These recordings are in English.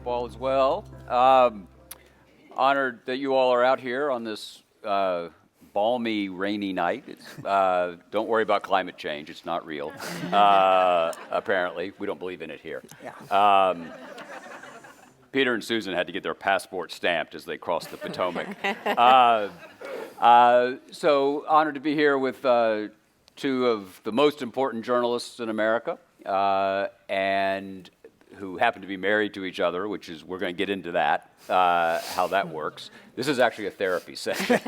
all as well. Honored that you all are out here on this balmy, rainy night. Don't worry about climate change. It's not real. Apparently. We don't believe in it here. Yeah. Peter and Susan had to get their passport stamped as they crossed the Potomac. So honored to be here with two of the most important journalists in America, and who happen to be married to each other, which is, we're going to get into that, how that works. This is actually a therapy session.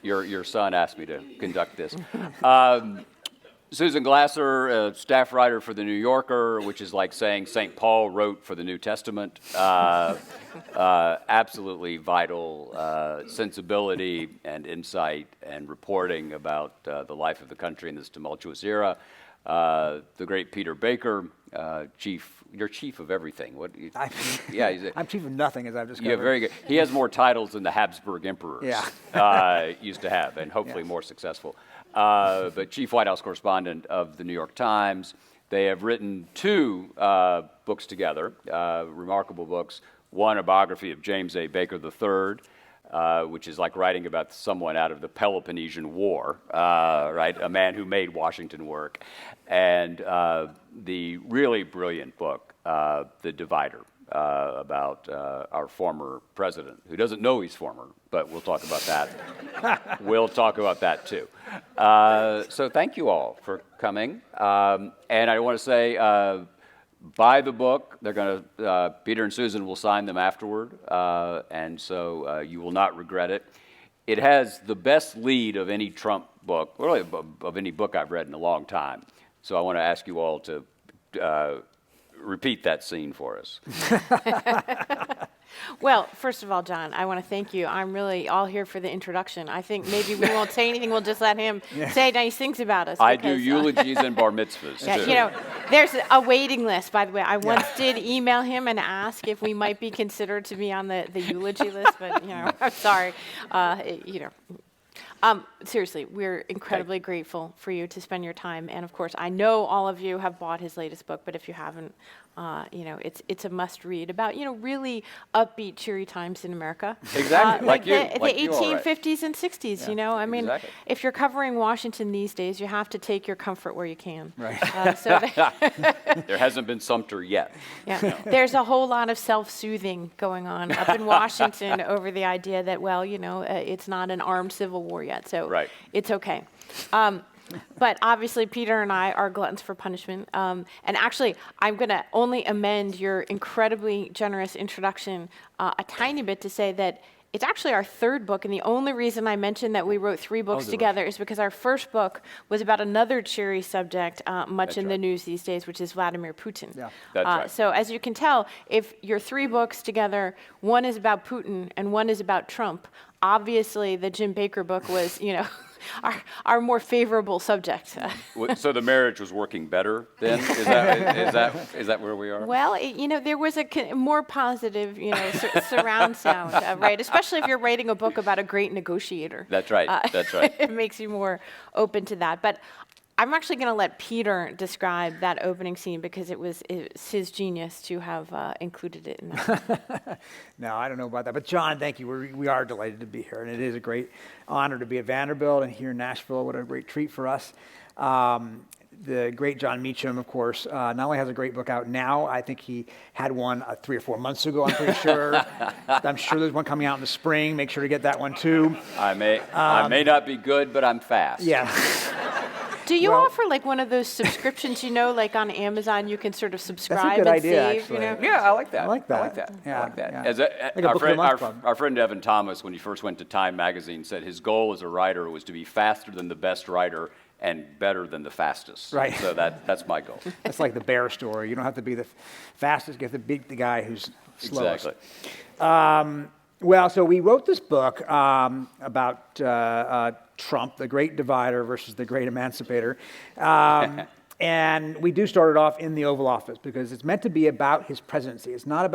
Your son asked me to conduct this. Susan Glasser, a staff writer for The New Yorker, which is like saying St. Paul wrote for the New Testament. Absolutely vital sensibility and insight and reporting about the life of the country in this tumultuous era. The great Peter Baker, you're chief of everything. I'm chief of nothing, as I've discovered. Yeah, very good. He has more titles than the Habsburg emperors used to have, and hopefully more successful. But chief White House correspondent of the New York Times. They have written two books together, remarkable books. One, a biography of James A. Baker III, which is like writing about someone out of the Peloponnesian War, right? A man who made Washington work. And the really brilliant book, The Divider, about our former president, who doesn't know he's former, but we'll talk about that. We'll talk about that too. So thank you all for coming. And I want to say, buy the book. They're going to, Peter and Susan will sign them afterward, and so you will not regret it. It has the best lead of any Trump book, really of any book I've read in a long time. So I want to ask you all to repeat that scene for us. Well, first of all, John, I want to thank you. I'm really all here for the introduction. I think maybe we won't say anything. We'll just let him say nice things about us. I do eulogies and bar mitzvahs, too. You know, there's a waiting list, by the way. I once did email him and ask if we might be considered to be on the eulogy list, but, I'm sorry. Seriously, we're incredibly grateful for you to spend your time. And of course, I know all of you have bought his latest book, but if you haven't, it's a must read about, really upbeat, cheery times in America. Exactly, like the 1850s and 60s, Exactly. If you're covering Washington these days, you have to take your comfort where you can. Right. There hasn't been Sumter yet. Yeah, there's a whole lot of self-soothing going on up in Washington over the idea that, it's not an armed civil war yet, so it's okay. But obviously, Peter and I are gluttons for punishment. And actually, I'm going to only amend your incredibly generous introduction a tiny bit to say that it's actually our third book, and the only reason I mentioned that we wrote three books together is because our first book was about another cheery subject, much in the news these days, which is Vladimir Putin. Yeah. That's right. So as you can tell, if your three books together, one is about Putin and one is about Trump, obviously the Jim Baker book was, our more favorable subject. So the marriage was working better then? Is that where we are? Well, there was a more positive, surround sound, right? Especially if you're writing a book about a great negotiator. That's right. That's right. It makes you more open to that. But I'm actually going to let Peter describe that opening scene because it's his genius to have included it in that. No, I don't know about that. But John, thank you. We are delighted to be here. And it is a great honor to be at Vanderbilt and here in Nashville. What a great treat for us. The great Jon Meacham, of course, not only has a great book out now, I think he had one 3 or 4 months ago, I'm pretty sure. I'm sure there's one coming out in the spring. Make sure to get that one too. I may not be good, but I'm fast. Yeah. Do you offer like one of those subscriptions, like on Amazon, you can sort of subscribe That's a good and idea, save, actually. Yeah, I like that. I like that. Yeah. Yeah. Our friend Evan Thomas, when he first went to Time magazine, said his goal as a writer was to be faster than the best writer and better than the fastest. Right. So that's my goal. That's like the bear story. You don't have to be the fastest, you have to beat the guy who's slowest. Exactly. Well, so we wrote this book about Trump, the great divider versus the great emancipator. And we do start it off in the Oval Office because it's meant to be about his presidency. It's not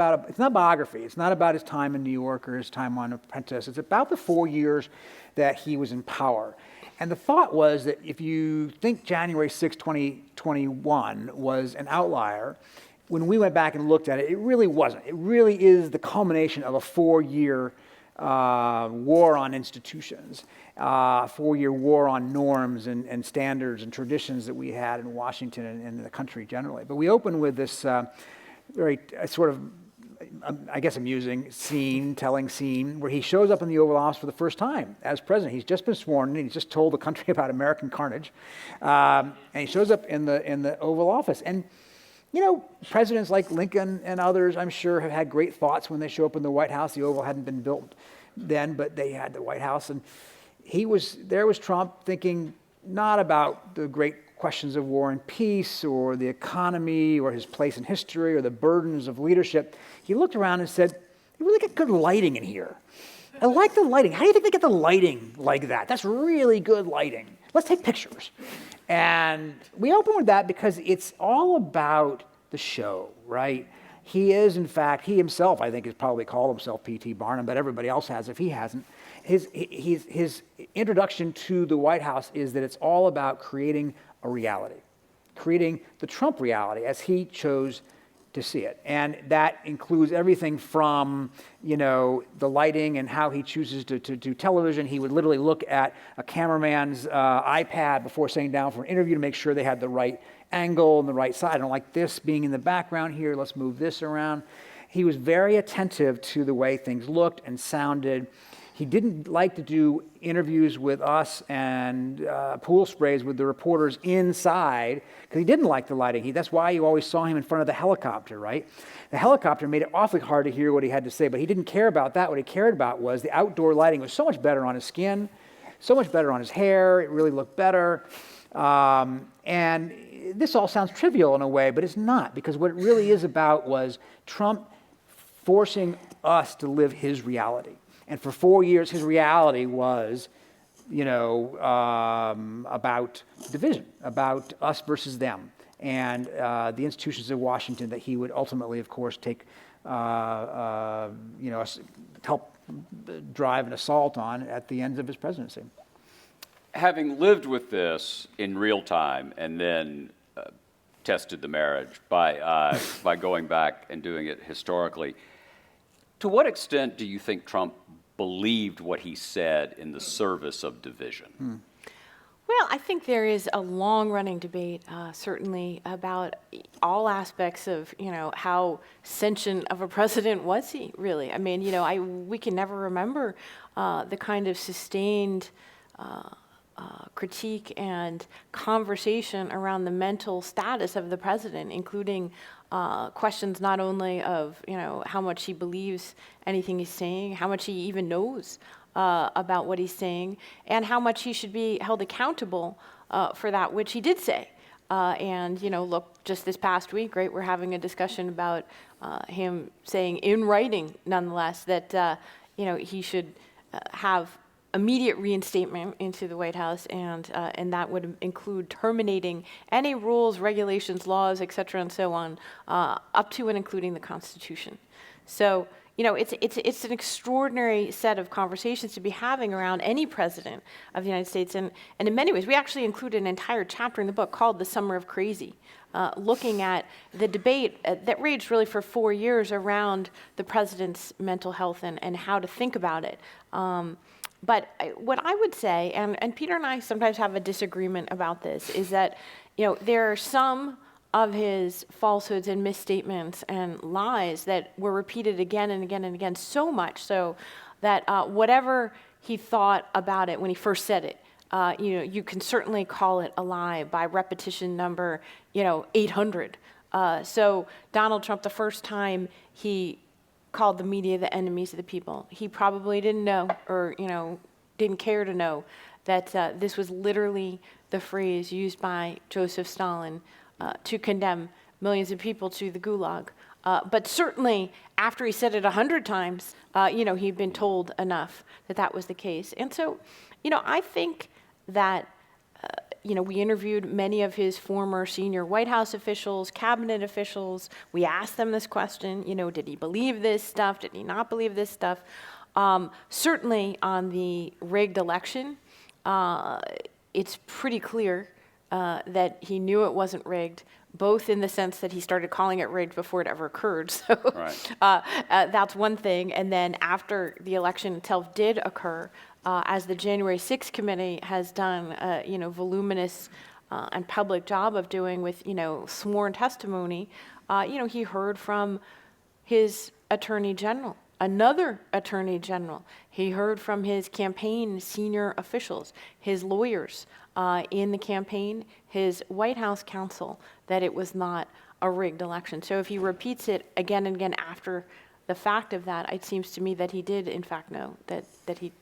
biography. It's not about his time in New York or his time on Apprentice. It's about the 4 years that he was in power. And the thought was that if you think January 6, 2021 was an outlier, when we went back and looked at it, it really wasn't. It really is the culmination of a 4-year war on institutions, 4-year war on norms and standards and traditions that we had in Washington and in the country generally. But we opened with this very sort of, I guess, amusing telling scene, where he shows up in the Oval Office for the first time as president. He's just been sworn in, and he's just told the country about American carnage. And he shows up in the Oval Office. And, you know, presidents like Lincoln and others, I'm sure, have had great thoughts when they show up in the White House. The Oval hadn't been built then, but they had the White House. And there was Trump thinking not about the great questions of war and peace or the economy or his place in history or the burdens of leadership. He looked around and said, "You really got good lighting in here. I like the lighting. How do you think they get the lighting like that? That's really good lighting. Let's take pictures." And we open with that because it's all about the show, right? He is, in fact, he himself, I think, has probably called himself P.T. Barnum, but everybody else has if he hasn't. His introduction to the White House is that it's all about creating a reality, creating the Trump reality as he chose to see it. And that includes everything from, you know, the lighting and how he chooses to do television. He would literally look at a cameraman's iPad before sitting down for an interview to make sure they had the right angle and the right side. I don't like this being in the background here. Let's move this around. He was very attentive to the way things looked and sounded. He didn't like to do interviews with us and pool sprays with the reporters inside because he didn't like the lighting. That's why you always saw him in front of the helicopter, right? The helicopter made it awfully hard to hear what he had to say, but he didn't care about that. What he cared about was the outdoor lighting was so much better on his skin, so much better on his hair. It really looked better. And this all sounds trivial in a way, but it's not, because what it really is about was Trump forcing us to live his reality. And for 4 years, his reality was, you know, about division, about us versus them, and the institutions of Washington that he would ultimately, of course, take, you know, help drive an assault on at the end of his presidency. Having lived with this in real time and then tested the marriage by going back and doing it historically, to what extent do you think Trump believed what he said in the service of division? Well, I think there is a long-running debate, certainly, about all aspects of, you know, how sentient of a president was he, really. I mean, you know, we can never remember the kind of sustained critique and conversation around the mental status of the president, including questions not only of, you know, how much he believes anything he's saying, how much he even knows about what he's saying, and how much he should be held accountable for that which he did say. And, you know, look, just this past week, right, we're having a discussion about him saying in writing, nonetheless, that, you know, he should have immediate reinstatement into the White House, and that would include terminating any rules, regulations, laws, et cetera, and so on, up to and including the Constitution. So, you know, it's an extraordinary set of conversations to be having around any president of the United States, and in many ways, we actually included an entire chapter in the book called "The Summer of Crazy," looking at the debate that raged really for 4 years around the president's mental health and how to think about it. But what I would say, and Peter and I sometimes have a disagreement about this, is that, you know, there are some of his falsehoods and misstatements and lies that were repeated again and again and again, so much so that whatever he thought about it when he first said it, you know, you can certainly call it a lie by repetition number, you know, 800. So Donald Trump, the first time he called the media the enemies of the people, he probably didn't know, or, you know, didn't care to know that this was literally the phrase used by Joseph Stalin to condemn millions of people to the gulag. But certainly after he said it 100 times, you know, he'd been told enough that that was the case. And so, you know, I think that, you know, we interviewed many of his former senior White House officials, cabinet officials. We asked them this question, you know, did he believe this stuff? Did he not believe this stuff? Certainly on the rigged election, it's pretty clear that he knew it wasn't rigged both in the sense that he started calling it rigged before it ever occurred. So that's one thing. And then after the election itself did occur, as the January 6th committee has done, voluminous and public job of doing with, sworn testimony, he heard from his attorney general, another attorney general. He heard from his campaign senior officials, his lawyers in the campaign, his White House counsel, that it was not a rigged election. So if he repeats it again and again after the fact of that, it seems to me that he did, in fact, know that he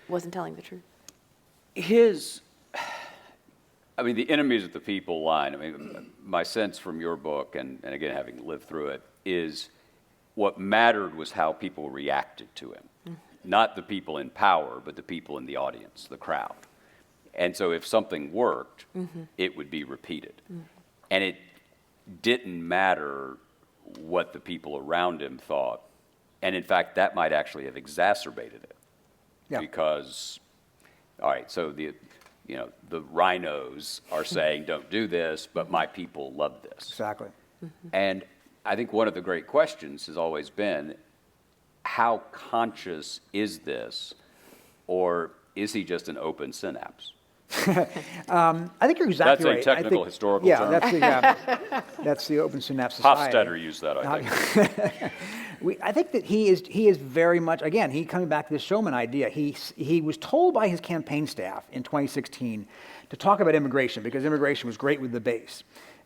wasn't telling the truth. The enemies of the people line, my sense from your book, and again, having lived through it, is what mattered was how people reacted to him. Mm-hmm. Not the people in power, but the people in the audience, the crowd. And so if something worked, mm-hmm. it would be repeated. Mm-hmm. And it didn't matter what the people around him thought. And in fact, that might actually have exacerbated it. Yeah. Because, all right, so the rhinos are saying, don't do this, but my people love this. Exactly. Mm-hmm. And I think one of the great questions has always been, how conscious is this, or is he just an open synapse? I think you're exactly right. That's a technical historical term. That's the open synapse society. Hofstadter used that, I think. I think that he is very much, again, he coming back to this showman idea. He was told by his campaign staff in 2016 to talk about immigration because immigration was great with the base.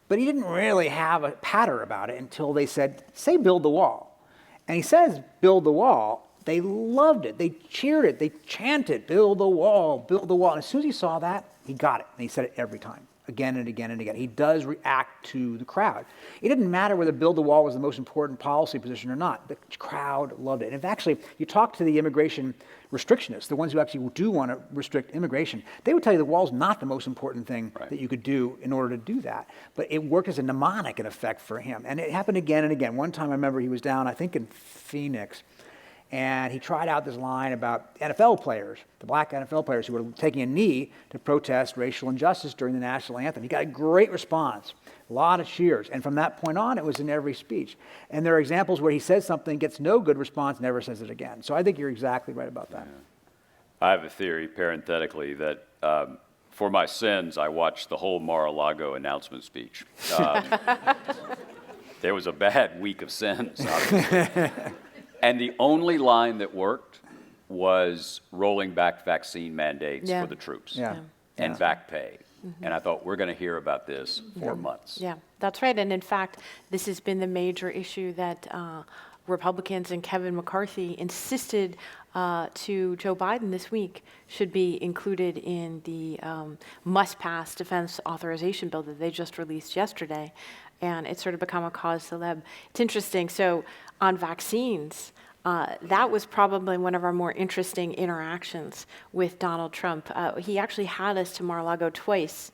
But he didn't really have a patter about it until they said, say build the wall. And he says build the wall. They loved it. They cheered it. They chanted, build the wall, build the wall. And as soon as he saw that, he got it. And he said it every time, again and again and again. He does react to the crowd. It didn't matter whether build the wall was the most important policy position or not. The crowd loved it. And if actually you talk to the immigration restrictionists, the ones who actually do want to restrict immigration, they would tell you the wall's not the most important thing that you could do in order to do that. But it worked as a mnemonic, in effect, for him. And it happened again and again. One time I remember he was down, I think in Phoenix, and he tried out this line about NFL players, the black NFL players who were taking a knee to protest racial injustice during the national anthem. He got a great response, a lot of cheers. And from that point on, it was in every speech. And there are examples where he says something, gets no good response, never says it again. So I think you're exactly right about that. Yeah. I have a theory, parenthetically, that for my sins, I watched the whole Mar-a-Lago announcement speech. There was a bad week of sins, obviously. And the only line that worked was rolling back vaccine mandates for the troops and back pay. Mm-hmm. And I thought, we're going to hear about this for months. Yeah, that's right. And in fact, this has been the major issue that Republicans and Kevin McCarthy insisted to Joe Biden this week should be included in the must-pass defense authorization bill that they just released yesterday. And it's sort of become a cause célèbre. It's interesting. So on vaccines, that was probably one of our more interesting interactions with Donald Trump. He actually had us to Mar-a-Lago twice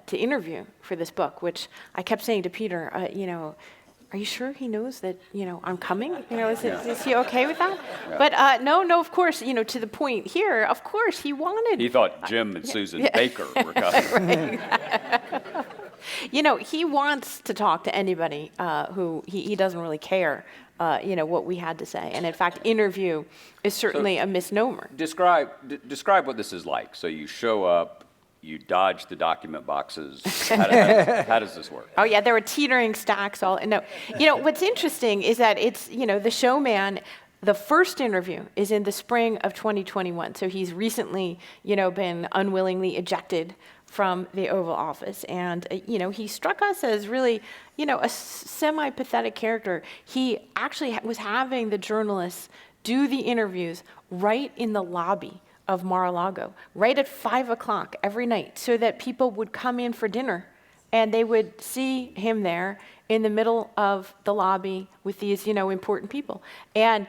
to interview for this book, which I kept saying to Peter, are you sure he knows that, I'm coming? Is he okay with that? Yeah. But no, of course, to the point here, of course he wanted. He thought Jim and Susan Baker were coming. He wants to talk to anybody who he doesn't really care, what we had to say. And in fact, interview is certainly a misnomer. Describe what this is like. So you show up, you dodge the document boxes. How does this work? Oh yeah, there were teetering stacks. What's interesting is that it's, the showman. The first interview is in the spring of 2021. So he's recently, been unwillingly ejected from the Oval Office. And, he struck us as really, a semi-pathetic character. He actually was having the journalists do the interviews right in the lobby of Mar-a-Lago, right at 5 o'clock every night, so that people would come in for dinner and they would see him there in the middle of the lobby with these, important people. And,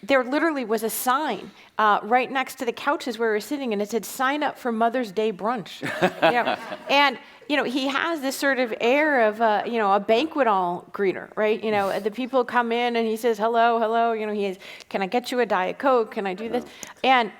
there literally was a sign right next to the couches where we were sitting, and it said, sign up for Mother's Day brunch. And, he has this sort of air of, a banquet hall greeter, right? The people come in and he says, hello, he is, can I get you a Diet Coke? Can I do this? And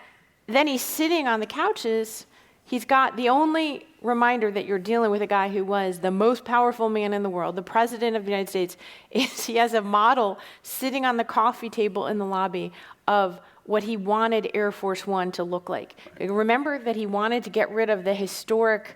then he's sitting on the couches he's got the only reminder that you're dealing with a guy who was the most powerful man in the world, the president of the United States, is he has a model sitting on the coffee table in the lobby of what he wanted Air Force One to look like. Remember that he wanted to get rid of the historic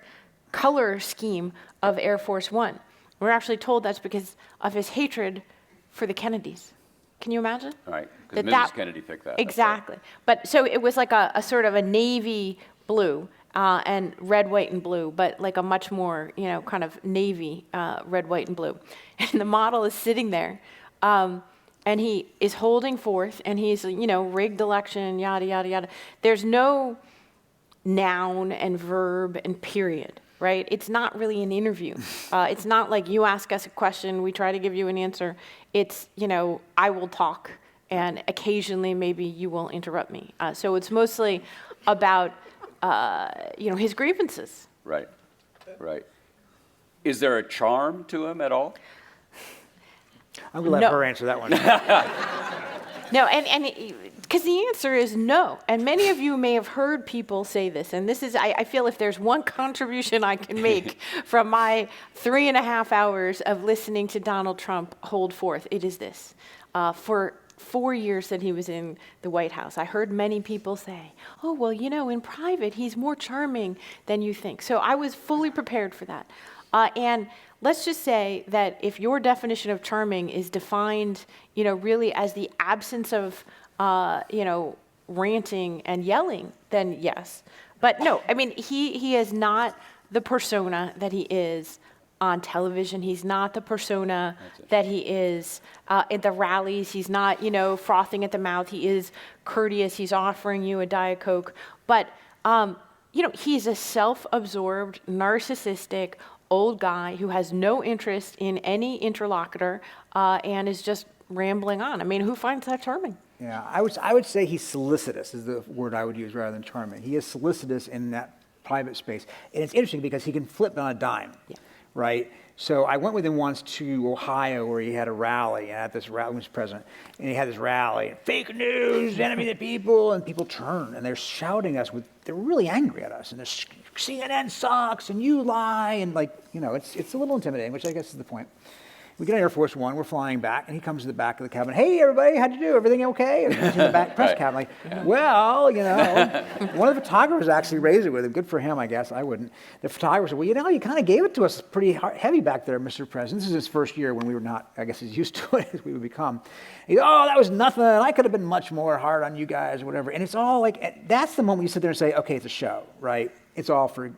color scheme of Air Force One. We're actually told that's because of his hatred for the Kennedys. Can you imagine? Right, because Mrs. Kennedy picked that. Exactly. But so it was like a sort of a navy blue and red, white, and blue, but like a much more, kind of navy red, white, and blue. And the model is sitting there, and he is holding forth, and he's, rigged election, yada, yada, yada. There's no noun and verb and period. Right? It's not really an interview. It's not like you ask us a question, we try to give you an answer. It's, I will talk, and occasionally maybe you will interrupt me. So it's mostly about, his grievances. Right, right. Is there a charm to him at all? I'm going to let her answer that one. No, and because the answer is no. And many of you may have heard people say this. And this is, I feel if there's one contribution I can make from my 3.5 hours of listening to Donald Trump hold forth, it is this. For 4 years that he was in the White House, I heard many people say, oh, well, in private, he's more charming than you think. So I was fully prepared for that. And let's just say that if your definition of charming is defined, really as the absence of, ranting and yelling, then yes. But no, I mean, he is not the persona that he is on television. He's not the persona that he is at the rallies. He's not, frothing at the mouth. He is courteous. He's offering you a Diet Coke. But, he's a self-absorbed, narcissistic, old guy who has no interest in any interlocutor and is just rambling on. I mean, who finds that charming? Yeah, I would say he's solicitous is the word I would use rather than charming. He is solicitous in that private space. And it's interesting because he can flip on a dime, right? So I went with him once to Ohio where he had a rally, and at this rally, he was president, and he had this rally, fake news, enemy of the people, and people turn, and they're shouting us they're really angry at us, and they're CNN sucks, and you lie, and it's a little intimidating, which I guess is the point. We get on Air Force One, we're flying back, and he comes to the back of the cabin. Hey, everybody, how'd you do? Everything okay? And he's in the back press cabin, well, one of the photographers actually raised it with him. Good for him, I guess. I wouldn't. The photographer said, well, you kind of gave it to us pretty heavy back there, Mr. President. This is his first year when we were not, I guess, as used to it as we would become. He said, that was nothing. I could have been much more hard on you guys or whatever. And it's all like, that's the moment you sit there and say, okay, it's a show, right? It's all for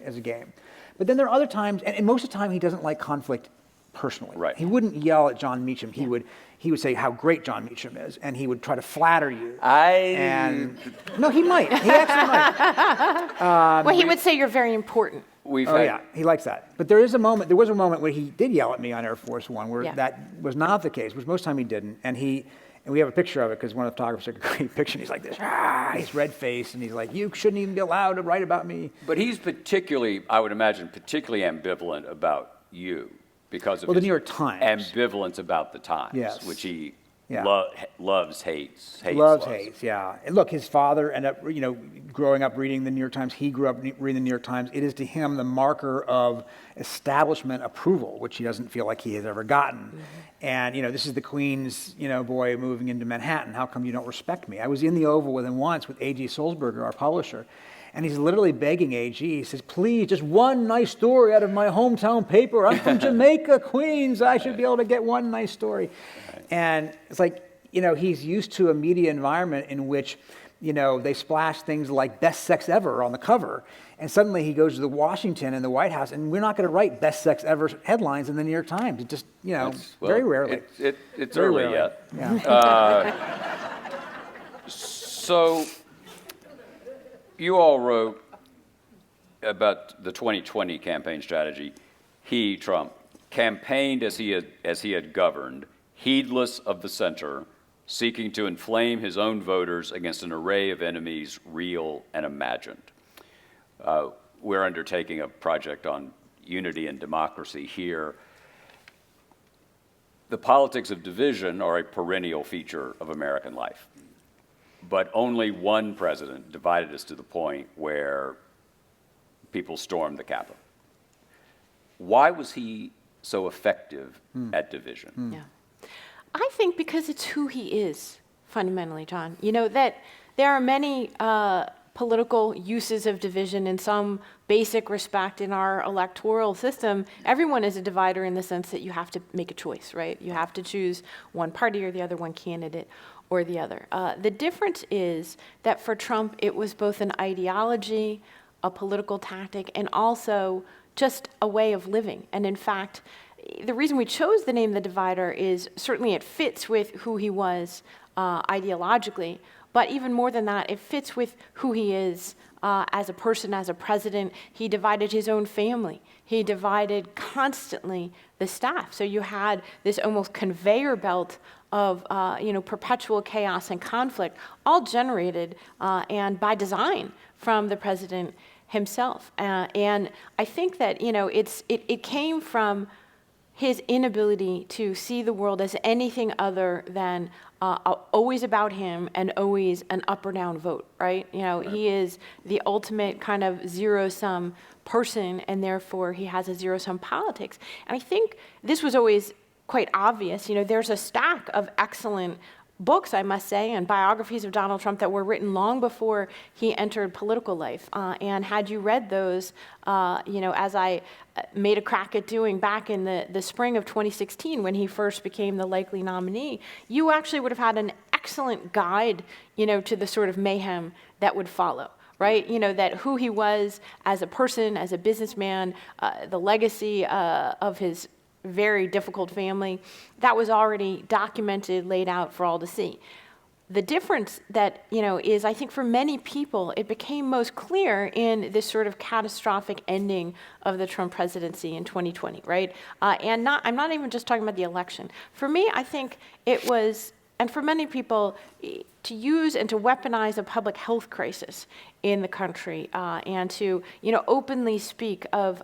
as a game. But then there are other times, and most of the time he doesn't like conflict personally. Right. He wouldn't yell at Jon Meacham. He would say how great Jon Meacham is, and he would try to flatter you. No, he might. He actually might. Well, he would say you're very important. Yeah, he likes that. But there was a moment where he did yell at me on Air Force One, where that was not the case, which most of the time he didn't. And we have a picture of it because one of the photographers took a great picture, and he's like this, he's red-faced, and he's like, you shouldn't even be allowed to write about me. But he's I would imagine, particularly ambivalent about you. Because of the New York Times. Ambivalence about the Times, which he loves, hates. Yeah. And look, his father ended up, growing up reading the New York Times. He grew up reading the New York Times. It is to him the marker of establishment approval, which he doesn't feel like he has ever gotten. Mm-hmm. And, this is the Queen's, boy moving into Manhattan. How come you don't respect me? I was in the Oval with him once with A.G. Sulzberger, our publisher. And he's literally begging AG. He says, please, just one nice story out of my hometown paper. I'm from Jamaica, Queens. I should be able to get one nice story. And it's like, he's used to a media environment in which, they splash things like best sex ever on the cover. And suddenly he goes to Washington and the White House, and we're not going to write best sex ever headlines in the New York Times. It just, very rarely. It's very early rarely. Yet. Yeah. So you all wrote about the 2020 campaign strategy. He, Trump, campaigned as he had governed, heedless of the center, seeking to inflame his own voters against an array of enemies, real and imagined. We're undertaking a project on unity and democracy here. The politics of division are a perennial feature of American life. but only one president divided us to the point where people stormed the Capitol. Why was he so effective at division? Yeah. I think because it's who he is, fundamentally, John. You know, that there are many political uses of division in some basic respect in our electoral system. Everyone is a divider in the sense that you have to make a choice, right? You have to choose one party or the other, one candidate or the other. The difference is that for Trump, it was both an ideology, a political tactic, and also just a way of living. And in fact, the reason we chose the name The Divider is certainly it fits with who he was ideologically, but even more than that, it fits with who he is as a person, as a president. He divided his own family. He divided constantly the staff. So you had this almost conveyor belt of perpetual chaos and conflict, all generated and by design from the president himself. And I think that it came from his inability to see the world as anything other than always about him and always an up or down vote, right? Right. He is the ultimate kind of zero-sum person, and therefore he has a zero-sum politics. And I think this was always quite obvious. There's a stack of excellent books, I must say, and biographies of Donald Trump that were written long before he entered political life. And had you read those, as I made a crack at doing back in the spring of 2016 when he first became the likely nominee, you actually would have had an excellent guide, to the sort of mayhem that would follow. Right? That who he was as a person, as a businessman, the legacy of his very difficult family, that was already documented, laid out for all to see. The difference that, is I think for many people, it became most clear in this sort of catastrophic ending of the Trump presidency in 2020, right? I'm not even just talking about the election. For me, I think it was, and for many people, to use and to weaponize a public health crisis in the country and to openly speak of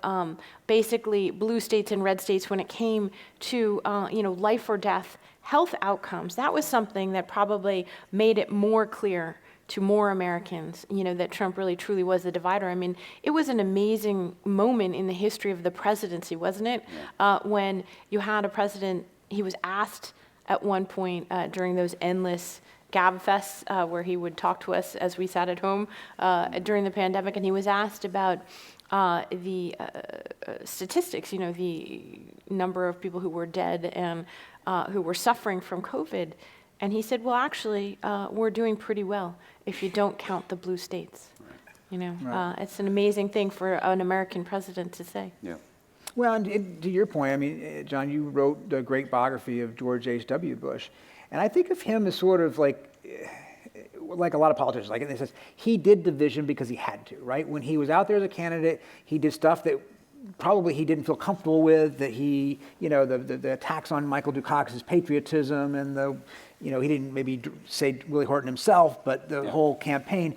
basically blue states and red states when it came to life or death health outcomes. That was something that probably made it more clear to more Americans, that Trump really truly was the divider. I mean, it was an amazing moment in the history of the presidency, wasn't it? Yeah. When you had a president, he was asked at one point during those endless gabfests where he would talk to us as we sat at home during the pandemic, and he was asked about the statistics, the number of people who were dead and who were suffering from COVID. And he said, well, actually, we're doing pretty well if you don't count the blue states. Right. It's an amazing thing for an American president to say. Yeah. Well, and to your point, I mean, John, you wrote the great biography of George H.W. Bush. And I think of him as sort of like a lot of politicians, like it says, he did division because he had to, right? When he was out there as a candidate, he did stuff that probably he didn't feel comfortable with, that he, the attacks on Michael Dukakis' patriotism and he didn't maybe say Willie Horton himself, but the whole campaign.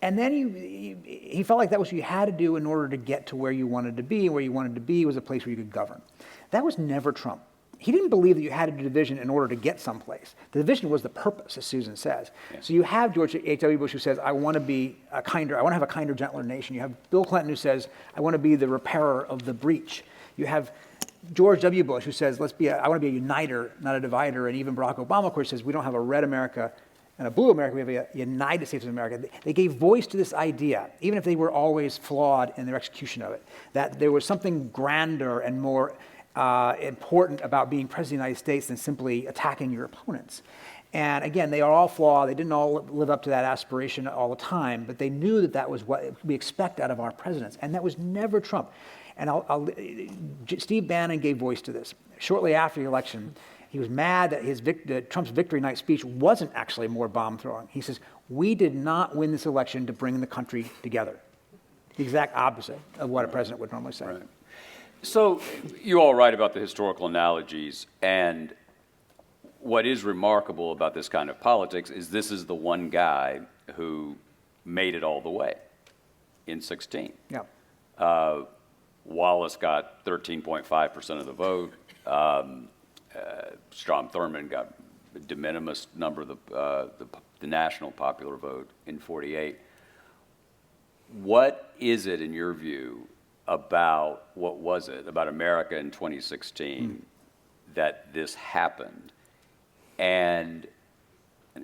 And then he felt like that was what you had to do in order to get to where you wanted to be, and where you wanted to be was a place where you could govern. That was never Trump. He didn't believe that you had to do division in order to get someplace. The division was the purpose, as Susan says. Yeah. So you have George H.W. Bush who says, I want to have a kinder, gentler nation. You have Bill Clinton who says, I want to be the repairer of the breach. You have George W. Bush who says, I want to be a uniter, not a divider. And even Barack Obama, of course, says, we don't have a red America and a blue America, we have a United States of America. They gave voice to this idea, even if they were always flawed in their execution of it, that there was something grander and more important about being president of the United States than simply attacking your opponents. And again, they are all flawed. They didn't all live up to that aspiration all the time, but they knew that was what we expect out of our presidents. And that was never Trump. And Steve Bannon gave voice to this. Shortly after the election, he was mad that Trump's victory night speech wasn't actually more bomb throwing. He says, we did not win this election to bring the country together. The exact opposite of what a president would normally say. Right. So you all write about the historical analogies, and what is remarkable about this kind of politics is this is the one guy who made it all the way in 16. Yeah. Wallace got 13.5% of the vote. Strom Thurmond got a de minimis number of the the national popular vote in 48. What is it, in your view, about America in 2016 that this happened? And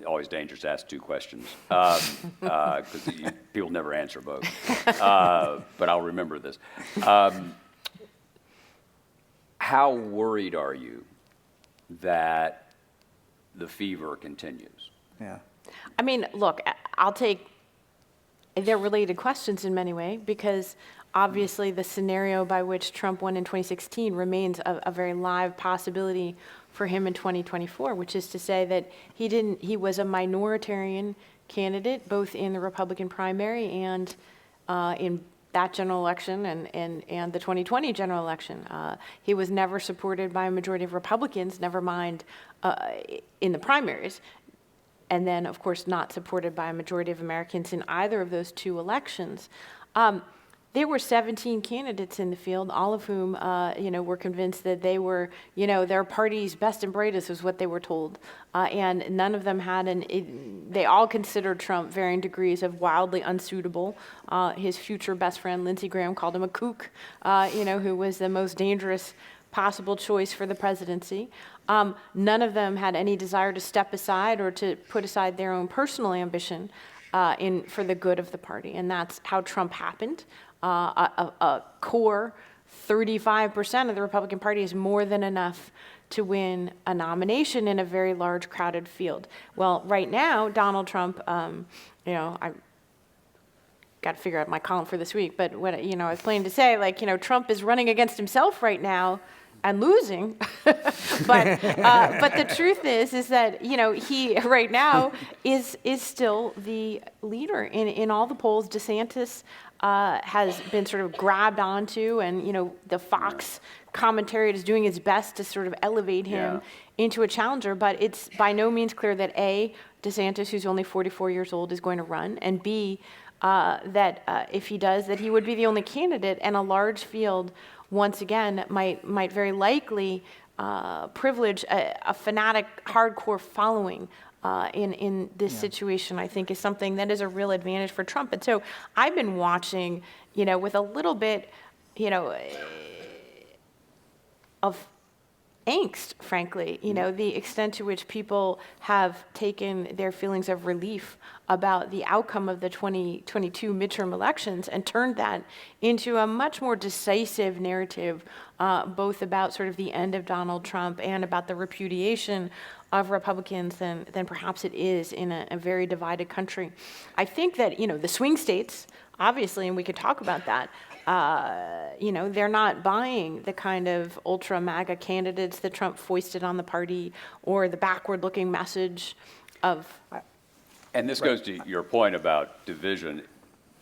always dangerous to ask two questions because people never answer both. But I'll remember this. How worried are you that the fever continues? Yeah. I mean, look, they're related questions in many ways because obviously the scenario by which Trump won in 2016 remains a very live possibility for him in 2024, which is to say that he was a minoritarian candidate both in the Republican primary and in that general election and the 2020 general election. He was never supported by a majority of Republicans, never mind in the primaries. And then, of course, not supported by a majority of Americans in either of those two elections. There were 17 candidates in the field, all of whom, were convinced that they were, their party's best and brightest was what they were told. And none of them they all considered Trump varying degrees of wildly unsuitable. His future best friend, Lindsey Graham, called him a kook, who was the most dangerous possible choice for the presidency. None of them had any desire to step aside or to put aside their own personal ambition for the good of the party. And that's how Trump happened. A core 35% of the Republican Party is more than enough to win a nomination in a very large, crowded field. Well, right now, Donald Trump, I got to figure out my column for this week, but what I was planning to say, Trump is running against himself right now and losing, but the truth is that he right now is still the leader in all the polls. DeSantis has been sort of grabbed onto, and the Fox commentary is doing its best to sort of elevate him into a challenger. But it's by no means clear that A, DeSantis, who's only 44 years old, is going to run, and B, that if he does, that he would be the only candidate, and a large field once again might very likely privilege a fanatic, hardcore following in this situation. I think is something that is a real advantage for Trump. And so I've been watching, with a little bit, of angst, frankly, the extent to which people have taken their feelings of relief about the outcome of the 2022 midterm elections and turned that into a much more decisive narrative, both about sort of the end of Donald Trump and about the repudiation of Republicans than perhaps it is in a very divided country. I think that, the swing states, obviously, and we could talk about that, they're not buying the kind of ultra MAGA candidates that Trump foisted on the party or the backward-looking message of... And this goes to your point about division.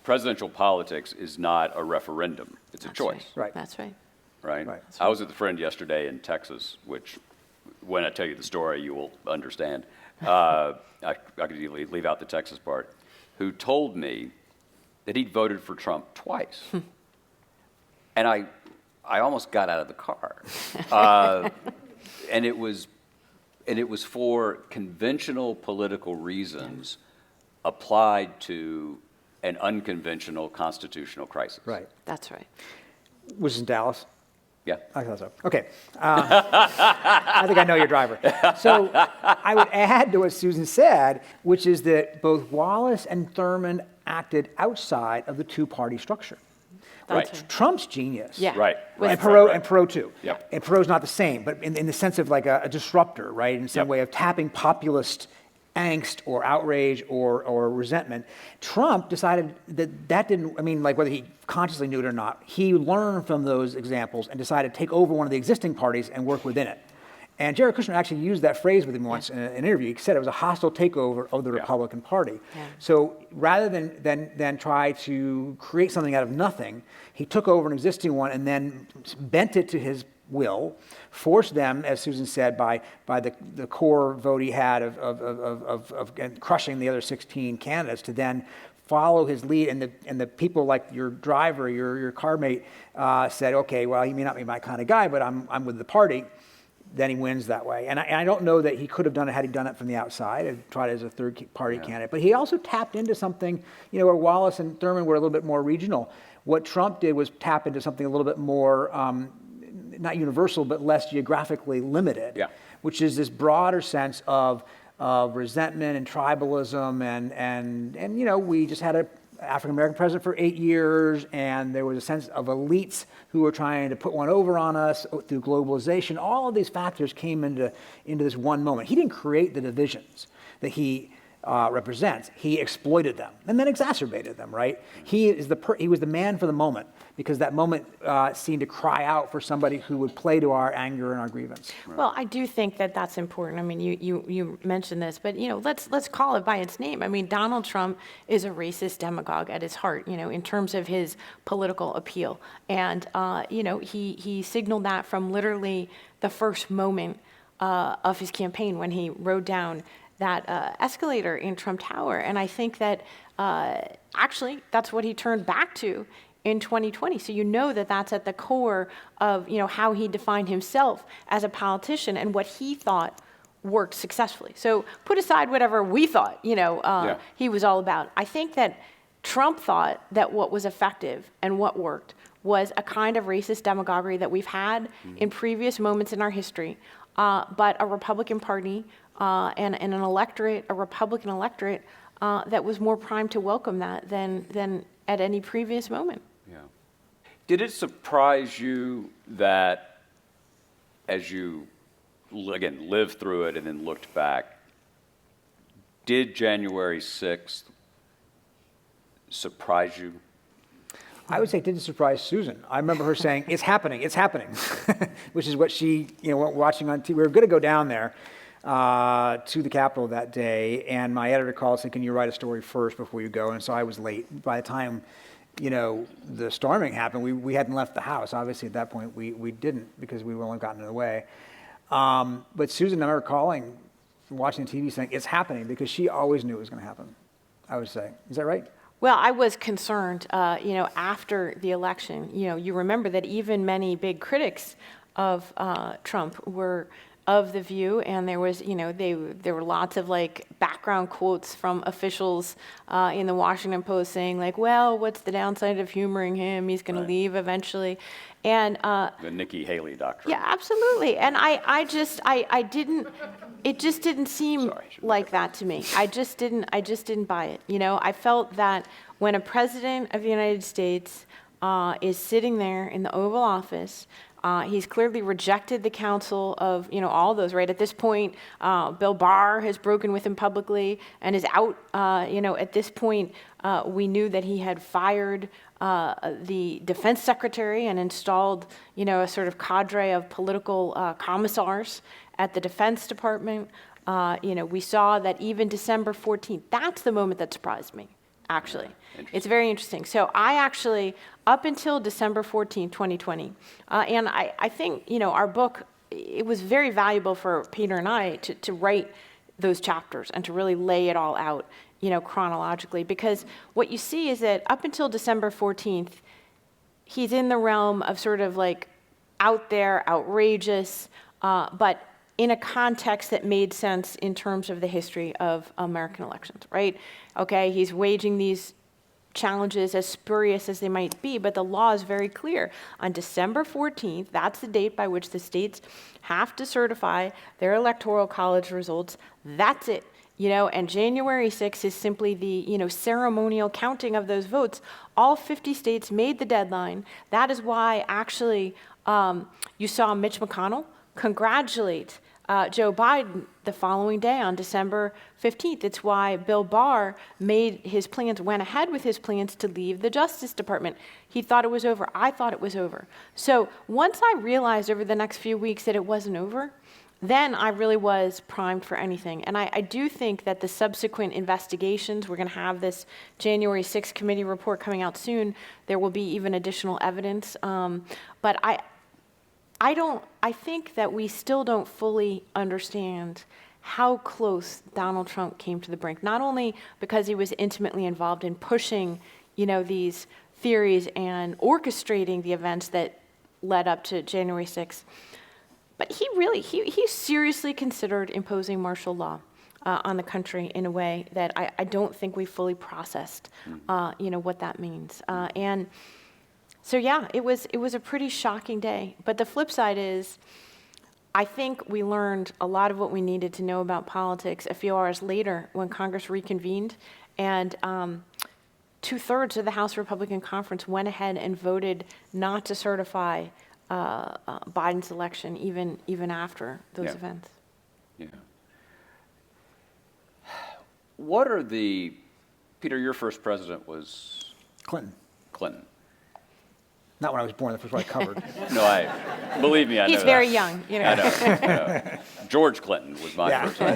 Presidential politics is not a referendum. It's a choice. Right. That's right. Right? I was with a friend yesterday in Texas, which, when I tell you the story, you will understand. I could leave out the Texas part, who told me that he'd voted for Trump twice. And I almost got out of the car. And it was for conventional political reasons applied to an unconventional constitutional crisis. Right. That's right. Was in Dallas? Yeah. I thought so. Okay. I think I know your driver. So I would add to what Susan said, which is that both Wallace and Thurman acted outside of the two-party structure. Right. Trump's genius. Yeah. Right. And Perot too. Yep. And Perot's not the same, but in the sense of like a disruptor, right? In some way of tapping populist angst or outrage or resentment. Trump decided that didn't, whether he consciously knew it or not, he learned from those examples and decided to take over one of the existing parties and work within it. And Jared Kushner actually used that phrase with him once in an interview. He said it was a hostile takeover of the Republican Party. Yeah. So rather than try to create something out of nothing, he took over an existing one and then bent it to his will, forced them, as Susan said, by the core vote he had of crushing the other 16 candidates to then follow his lead. And the people like your driver, your car mate, said, okay, well, he may not be my kind of guy, but I'm with the party. then he wins that way. And I don't know that he could have done it had he done it from the outside and tried as a third-party candidate. But he also tapped into something, where Wallace and Thurman were a little bit more regional. What Trump did was tap into something a little bit more, not universal, but less geographically limited, which is this broader sense of resentment and tribalism. And we just had a African-American president for 8 years, and there was a sense of elites who were trying to put one over on us through globalization. All of these factors came into this one moment. He didn't create the divisions that he represents. He exploited them and then exacerbated them, right? He was the man for the moment, because that moment seemed to cry out for somebody who would play to our anger and our grievance. Right. Well, I do think that that's important. I mean, you mentioned this, but let's call it by its name. I mean, Donald Trump is a racist demagogue at his heart, in terms of his political appeal, and he signaled that from literally the first moment of his campaign when he rode down that escalator in Trump Tower. And I think that actually that's what he turned back to in 2020. So that's at the core of how he defined himself as a politician and what he thought worked successfully. So put aside whatever we thought he was all about. I think that Trump thought that what was effective and what worked was a kind of racist demagoguery that we've had in previous moments in our history, but a Republican Party and an electorate, a Republican electorate, that was more primed to welcome that than at any previous moment. Yeah. Did it surprise you that, as you again lived through it and then looked back, did January 6th surprise you? I would say it didn't surprise Susan. I remember her saying, it's happening, which is what she, watching on TV. We were going to go down there to the Capitol that day, and my editor called saying, can you write a story first before you go? And so I was late. By the time, the storming happened, we hadn't left the house. Obviously, at that point, we didn't, because we only gotten in the way. But Susan, I remember calling, watching the TV, saying, it's happening, because she always knew it was going to happen, I would say. Is that right? Well, I was concerned, after the election. You remember that even many big critics of Trump were of the view, and there was, there were lots of background quotes from officials in the Washington Post saying well, what's the downside of humoring him? He's going to leave eventually. And the Nikki Haley doctrine. Yeah, absolutely. And I didn't. It just didn't seem like that to me. I just didn't buy it. I felt that when a president of the United States is sitting there in the Oval Office, he's clearly rejected the counsel of, all those, right? At this point, Bill Barr has broken with him publicly and is out. At this point, we knew that he had fired the defense secretary and installed, a sort of cadre of political commissars at the Defense Department. We saw that even December 14th, that's the moment that surprised me, actually. It's very interesting. So I actually, up until December 14th, 2020, and I think, our book, it was very valuable for Peter and I to write those chapters and to really lay it all out, chronologically, because what you see is that up until December 14th, he's in the realm of sort of out there, outrageous, but in a context that made sense in terms of the history of American elections, right? Okay, he's waging these challenges as spurious as they might be, but the law is very clear. On December 14th, that's the date by which the states have to certify their electoral college results. That's it. And January 6th is simply the, ceremonial counting of those votes. All 50 states made the deadline. That is why, actually, you saw Mitch McConnell congratulate Joe Biden the following day on December 15th. It's why Bill Barr went ahead with his plans to leave the Justice Department. He thought it was over. I thought it was over. So once I realized over the next few weeks that it wasn't over, then I really was primed for anything. And I do think that the subsequent investigations, we're going to have this January 6th committee report coming out soon. There will be even additional evidence. But I think that we still don't fully understand how close Donald Trump came to the brink, not only because he was intimately involved in pushing, these theories and orchestrating the events that led up to January 6th, But he seriously considered imposing martial law on the country in a way that I don't think we fully processed, what that means. And so, yeah, it was a pretty shocking day. But the flip side is, I think we learned a lot of what we needed to know about politics a few hours later when Congress reconvened, and 2/3 of the House Republican Conference went ahead and voted not to certify Biden's election even after those events. Yeah. What are Peter, your first president was? Clinton. Clinton. Not when I was born, the first one I covered. No, believe me, I know He's very young. I know. George Clinton was my first one.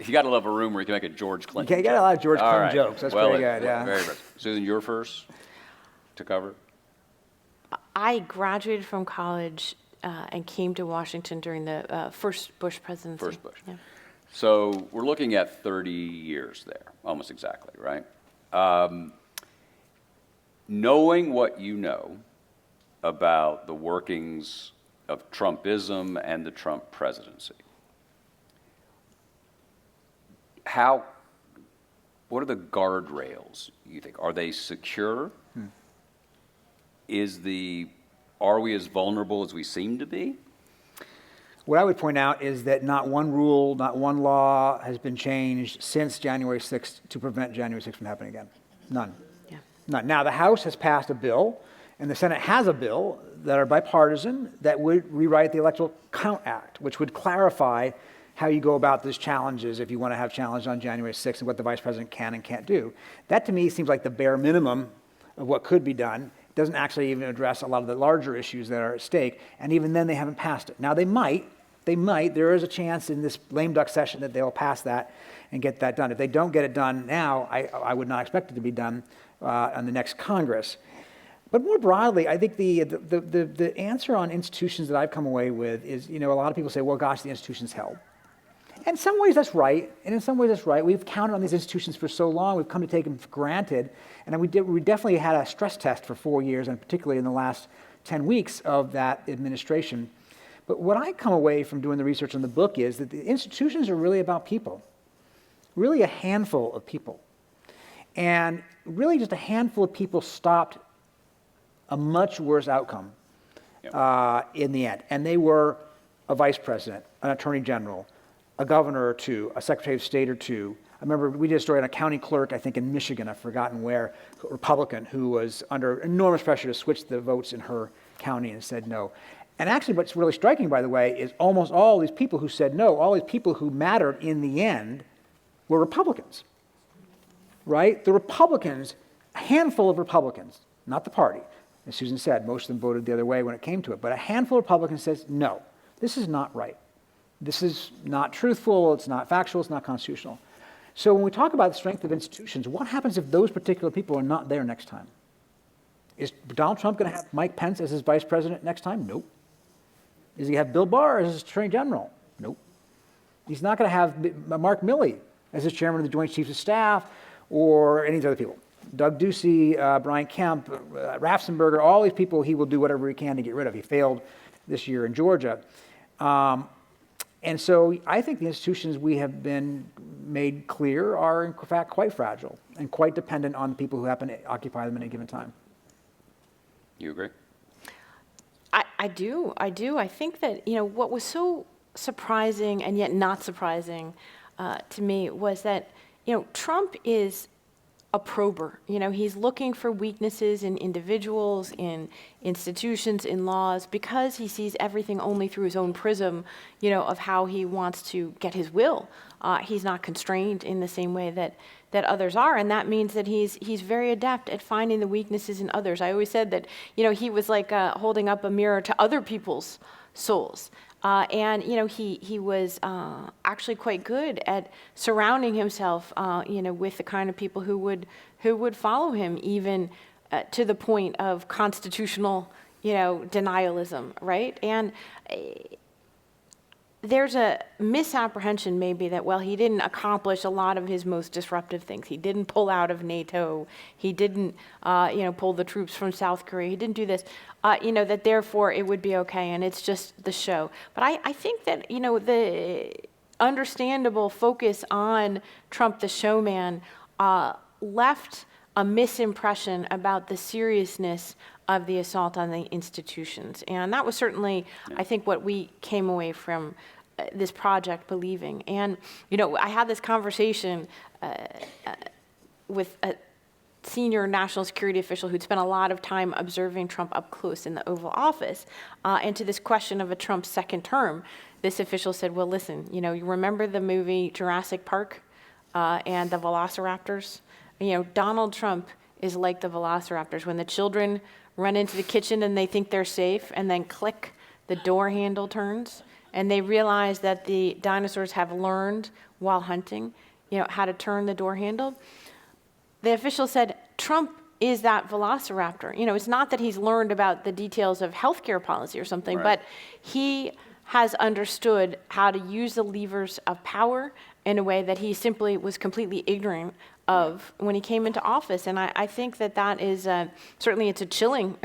You got to love a room where you can make a George Clinton You got a lot of George All Clinton right. jokes. That's pretty good, yeah. Very good. Susan, you were first to cover? I graduated from college and came to Washington during the first Bush presidency. First Bush. Yeah. So we're looking at 30 years there, almost exactly, right? Knowing what you know about the workings of Trumpism and the Trump presidency, what are the guardrails, you think? Are they secure? Are we as vulnerable as we seem to be? What I would point out is that not one rule, not one law has been changed since January 6th to prevent January 6th from happening again. None. Yeah. None. Now, the House has passed a bill, and the Senate has a bill that are bipartisan that would rewrite the Electoral Count Act, which would clarify how you go about these challenges if you want to have challenges on January 6th and what the vice president can and can't do. That, to me, seems like the bare minimum of what could be done. It doesn't actually even address a lot of the larger issues that are at stake, and even then they haven't passed it. Now, they might. There is a chance in this lame duck session that they'll pass that and get that done. If they don't get it done now, I would not expect it to be done on the next Congress. But more broadly, I think the answer on institutions that I've come away with is, a lot of people say, well, gosh, the institutions held. In some ways, that's right. And in some ways, that's right. We've counted on these institutions for so long. We've come to take them for granted. And we definitely had a stress test for 4 years, and particularly in the last 10 weeks of that administration. But what I come away from doing the research on the book is that the institutions are really about people, really a handful of people. And really just a handful of people stopped a much worse outcome in the end. And they were a vice president, an attorney general, a governor or two, a secretary of state or two. I remember we did a story on a county clerk, I think in Michigan, I've forgotten where, a Republican, who was under enormous pressure to switch the votes in her county and said no. And actually what's really striking, by the way, is almost all these people who said no, all these people who mattered in the end were Republicans, right? The Republicans, a handful of Republicans, not the party. As Susan said, most of them voted the other way when it came to it. But a handful of Republicans says, no, this is not right. This is not truthful, it's not factual, it's not constitutional. So when we talk about the strength of institutions, what happens if those particular people are not there next time? Is Donald Trump going to have Mike Pence as his vice president next time? Nope. Is he have Bill Barr as his attorney general? Nope. He's not going to have Mark Milley as his chairman of the Joint Chiefs of Staff or any of these other people. Doug Ducey, Brian Kemp, Raffensperger, all these people he will do whatever he can to get rid of. He failed this year in Georgia. And so I think the institutions we have been made clear are in fact quite fragile and quite dependent on the people who happen to occupy them at any given time. You agree? I do. I think that, what was so surprising and yet not surprising to me was that, Trump is a prober. He's looking for weaknesses in individuals, in institutions, in laws, because he sees everything only through his own prism, of how he wants to get his will. He's not constrained in the same way that others are, and that means that he's very adept at finding the weaknesses in others. I always said that, he was like holding up a mirror to other people's souls. And he was actually quite good at surrounding himself, with the kind of people who would follow him, even to the point of constitutional, denialism, right? And there's a misapprehension maybe that, well, he didn't accomplish a lot of his most disruptive things. He didn't pull out of NATO. He didn't, pull the troops from South Korea. He didn't do this, that therefore it would be okay, and it's just the show. But I think that, the understandable focus on Trump the showman left a misimpression about the seriousness of the assault on the institutions. And that was certainly, I think, what we came away from this project believing. And, I had this conversation with a senior national security official who'd spent a lot of time observing Trump up close in the Oval Office. And to this question of a Trump second term, this official said, well, listen, you remember the movie Jurassic Park and the velociraptors? Donald Trump is like the velociraptors. When the children run into the kitchen and they think they're safe, and then click, the door handle turns, and they realize that the dinosaurs have learned while hunting, how to turn the door handle. The official said, Trump is that velociraptor. It's not that he's learned about the details of healthcare policy or something, but he has understood how to use the levers of power in a way that he simply was completely ignorant of when he came into office. And I think that is, certainly it's a chilling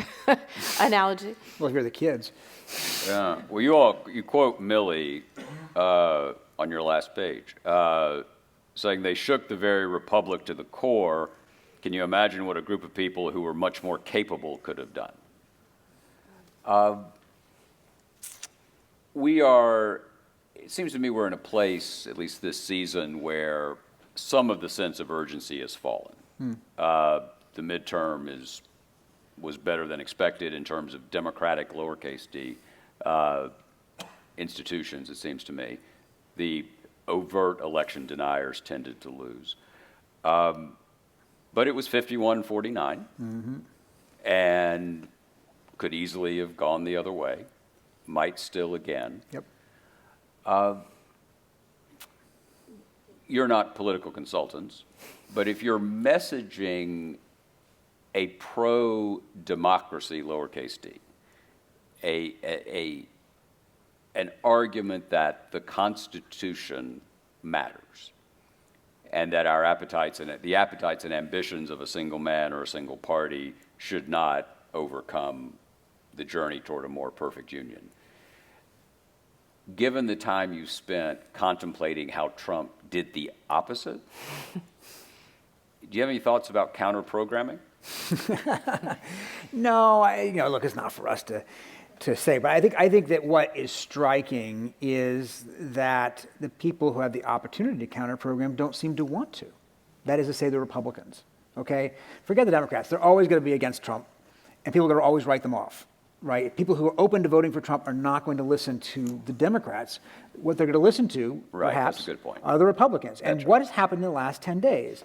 analogy. Well, if you're the kids. Yeah. Well, you quote Milley on your last page, saying they shook the very republic to the core. Can you imagine what a group of people who were much more capable could have done? It seems to me we're in a place, at least this season, where some of the sense of urgency has fallen. The midterm was better than expected in terms of democratic, lowercase d, institutions, it seems to me. The overt election deniers tended to lose. But it was 51-49, and could easily have gone the other way, might still again. Yep. You're not political consultants, but if you're messaging a pro-democracy, lowercase d, an argument that the Constitution matters, and that our appetites and the appetites and ambitions of a single man or a single party should not overcome the journey toward a more perfect union. Given the time you spent contemplating how Trump did the opposite, do you have any thoughts about counter-programming? No, look, it's not for us to say, but I think that what is striking is that the people who have the opportunity to counter-program don't seem to want to. That is to say, the Republicans, okay? Forget the Democrats. They're always going to be against Trump, and people are going to always write them off, right? People who are open to voting for Trump are not going to listen to the Democrats. What they're going to listen to, perhaps, that's a good point, are the Republicans. And what has happened in the last 10 days?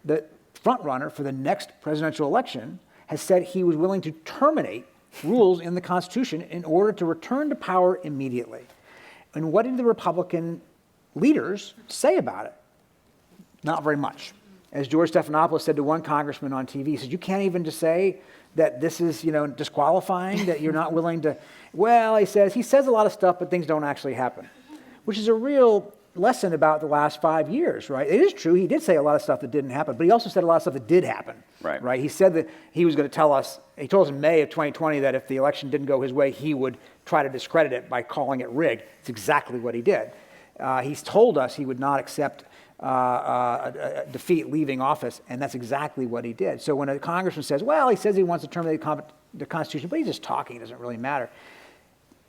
The front runner for the next presidential election has said he was willing to terminate rules in the Constitution in order to return to power immediately. And what did the Republican leaders say about it? Not very much. As George Stephanopoulos said to one congressman on TV, he said, you can't even just say that this is, disqualifying, that you're not willing to, well, he says a lot of stuff, but things don't actually happen, which is a real lesson about the last 5 years, right? It is true, he did say a lot of stuff that didn't happen, but he also said a lot of stuff that did happen, right? He said that he was going to tell us, he told us in May of 2020 that if the election didn't go his way, he would try to discredit it by calling it rigged. It's exactly what he did. He's told us he would not accept a defeat leaving office, and that's exactly what he did. So when a congressman says, well, he says he wants to terminate the Constitution, but he's just talking, it doesn't really matter.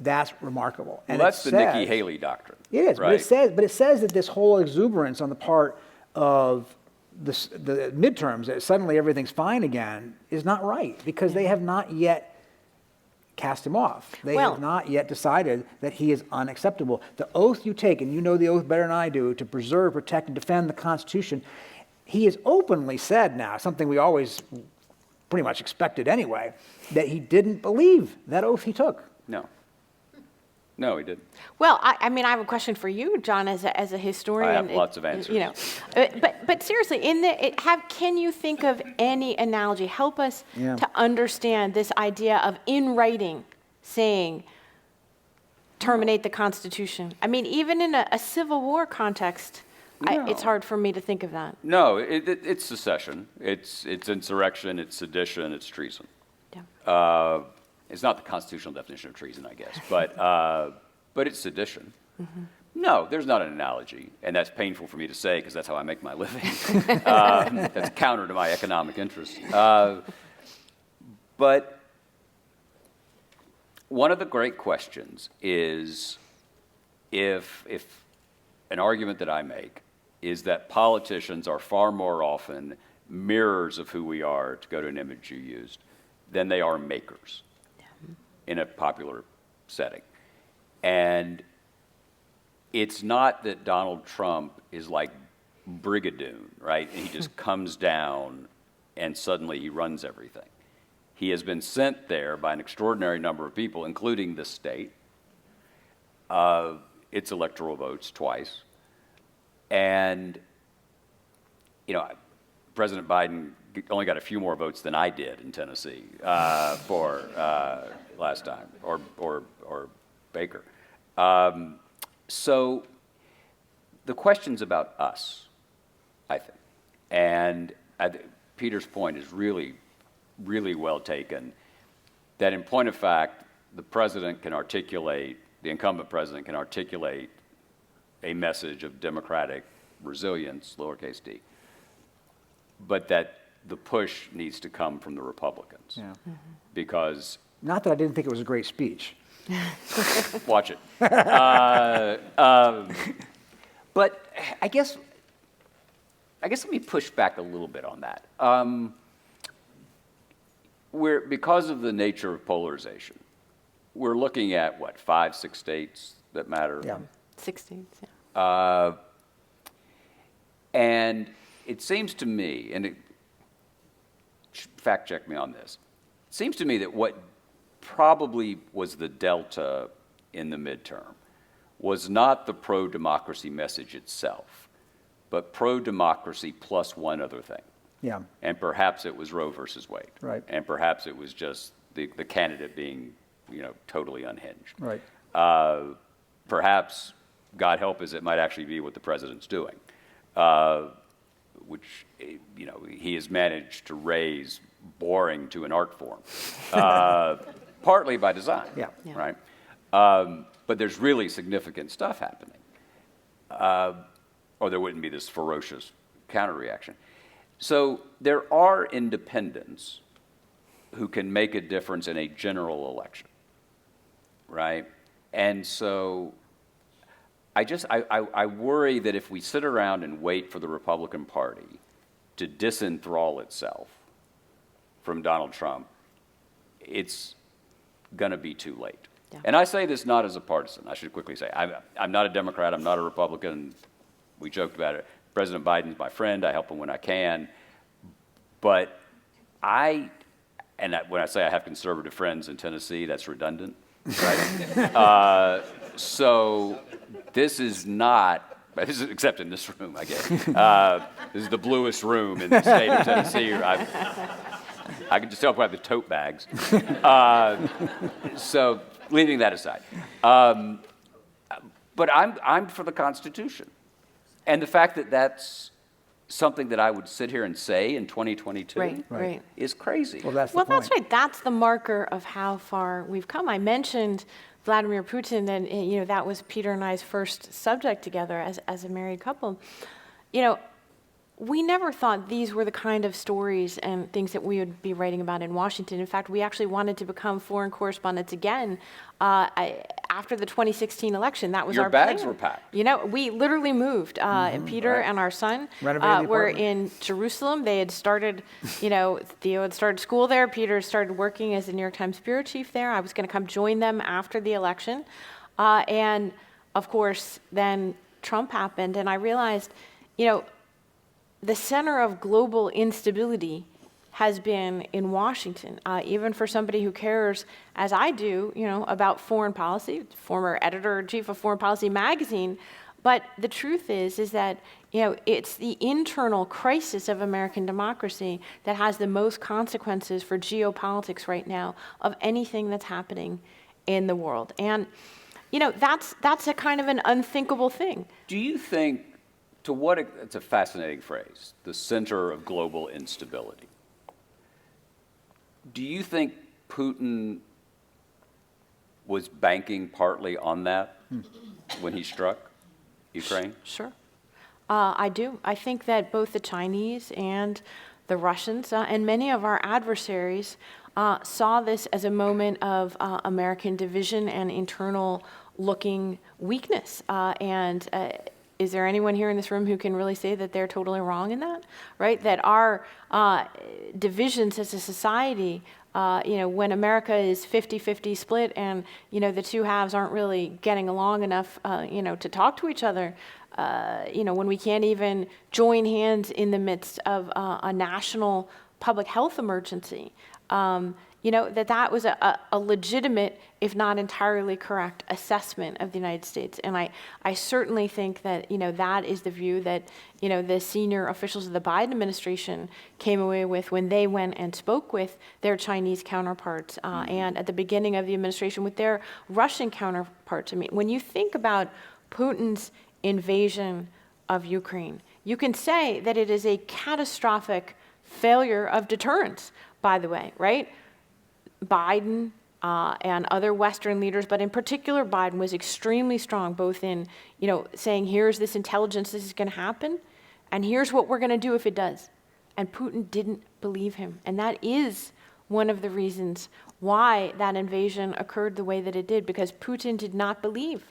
That's remarkable. And that's the Nikki Haley doctrine. It is, right? but it says that this whole exuberance on the part of the midterms, that suddenly everything's fine again, is not right, because they have not yet cast him off. They have not yet decided that he is unacceptable. The oath you take, and you know the oath better than I do, to preserve, protect, and defend the Constitution, he has openly said now, something we always pretty much expected anyway, that he didn't believe that oath he took. No, he didn't. Well, I mean, I have a question for you, John, as a historian. I have lots of answers. But seriously, can you think of any analogy? Help us to understand this idea of in writing saying terminate the Constitution. I mean, even in a Civil War context, it's hard for me to think of that. No, it's secession. It's insurrection. It's sedition. It's treason. Yeah. It's not the constitutional definition of treason, I guess, but it's sedition. Mm-hmm. No, there's not an analogy, and that's painful for me to say because that's how I make my living. That's counter to my economic interests. But one of the great questions is if an argument that I make is that politicians are far more often mirrors of who we are, to go to an image you used, than they are makers in a popular setting. And it's not that Donald Trump is like Brigadoon, right? And he just comes down and suddenly he runs everything. He has been sent there by an extraordinary number of people, including the state, its electoral votes twice. And, President Biden only got a few more votes than I did in Tennessee for last time, or Baker. So the question's about us, I think. And Peter's point is really, really well taken, that in point of fact, the incumbent president can articulate a message of democratic resilience, lowercase d, but that the push needs to come from the Republicans. Yeah. Mm-hmm. Because... Not that I didn't think it was a great speech. Watch it. But I guess let me push back a little bit on that. Because of the nature of polarization, we're looking at, 5, 6 states that matter? Yeah. 6 states, yeah. And it seems to me, and fact check me on this, it seems to me that what probably was the delta in the midterm was not the pro-democracy message itself, but pro-democracy plus one other thing. Yeah. And perhaps it was Roe versus Wade. Right. And perhaps it was just the candidate being, totally unhinged. Right. Perhaps, God help us, it might actually be what the president's doing, which, he has managed to raise boring to an art form, partly by design. Yeah. Right. But there's really significant stuff happening, or there wouldn't be this ferocious counter-reaction. So there are independents who can make a difference in a general election, right? And so I worry that if we sit around and wait for the Republican Party to disenthrall itself from Donald Trump, it's going to be too late. Yeah. And I say this not as a partisan. I should quickly say, I'm not a Democrat. I'm not a Republican. We joked about it. President Biden's my friend. I help him when I can. But when I say I have conservative friends in Tennessee, that's redundant, right? So this is not, except in this room, I guess. This is the bluest room in the state of Tennessee. I can just tell by the tote bags. So leaving that aside. But I'm for the Constitution. And the fact that that's something that I would sit here and say in 2022 is crazy. Well, that's right. That's the marker of how far we've come. I mentioned Vladimir Putin, and that was Peter and I's first subject together as a married couple. We never thought these were the kind of stories and things that we would be writing about in Washington. In fact, we actually wanted to become foreign correspondents again after the 2016 election. That was our plan. Your bags were packed. We literally moved. Peter and our son were in Jerusalem. They had started, Theo had started school there. Peter started working as the New York Times bureau chief there. I was going to come join them after the election. And, of course, then Trump happened. And I realized, the center of global instability has been in Washington, even for somebody who cares, as I do, about foreign policy, former editor-in-chief of Foreign Policy magazine. But the truth is that, it's the internal crisis of American democracy that has the most consequences for geopolitics right now of anything that's happening in the world. And that's a kind of an unthinkable thing. Do you think, it's a fascinating phrase, the center of global instability. Do you think Putin was banking partly on that when he struck Ukraine? Sure. I do. I think that both the Chinese and the Russians and many of our adversaries saw this as a moment of American division and internal looking weakness. Is there anyone here in this room who can really say that they're totally wrong in that, right? That our divisions as a society, when America is 50-50 split and, the two halves aren't really getting along enough, to talk to each other, when we can't even join hands in the midst of a national public health emergency, that was a legitimate, if not entirely correct, assessment of the United States. And I certainly think that, that is the view that, the senior officials of the Biden administration came away with when they went and spoke with their Chinese counterparts and at the beginning of the administration with their Russian counterparts. I mean, when you think about Putin's invasion of Ukraine, you can say that it is a catastrophic failure of deterrence, by the way, right? Biden and other Western leaders, but in particular Biden, was extremely strong, both in, saying, here's this intelligence, this is going to happen, and here's what we're going to do if it does. And Putin didn't believe him. And that is one of the reasons why that invasion occurred the way that it did, because Putin did not believe